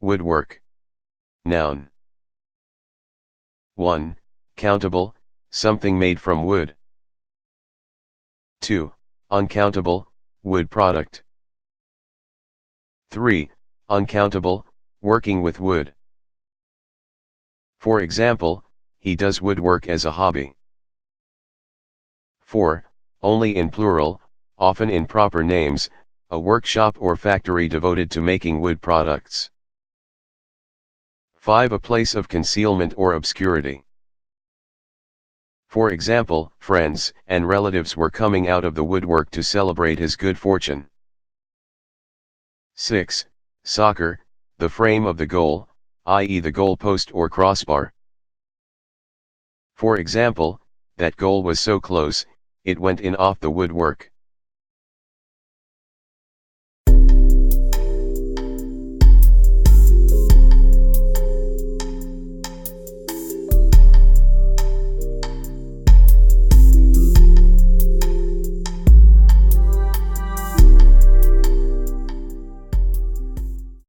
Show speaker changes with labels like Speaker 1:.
Speaker 1: Woodwork. Noun. 1. Countable, something made from wood. 2. Uncountable, wood product. 3. Uncountable, working with wood. For example, he does woodwork as a hobby. 4. Only in plural, often in proper names, a workshop or factory devoted to making wood products. 5. A place of concealment or obscurity. For example, friends and relatives were coming out of the woodwork to celebrate his good fortune. 6. Soccer, the frame of the goal, i.e. the goal post or crossbar. For example, that goal was so close, it went in off the woodwork.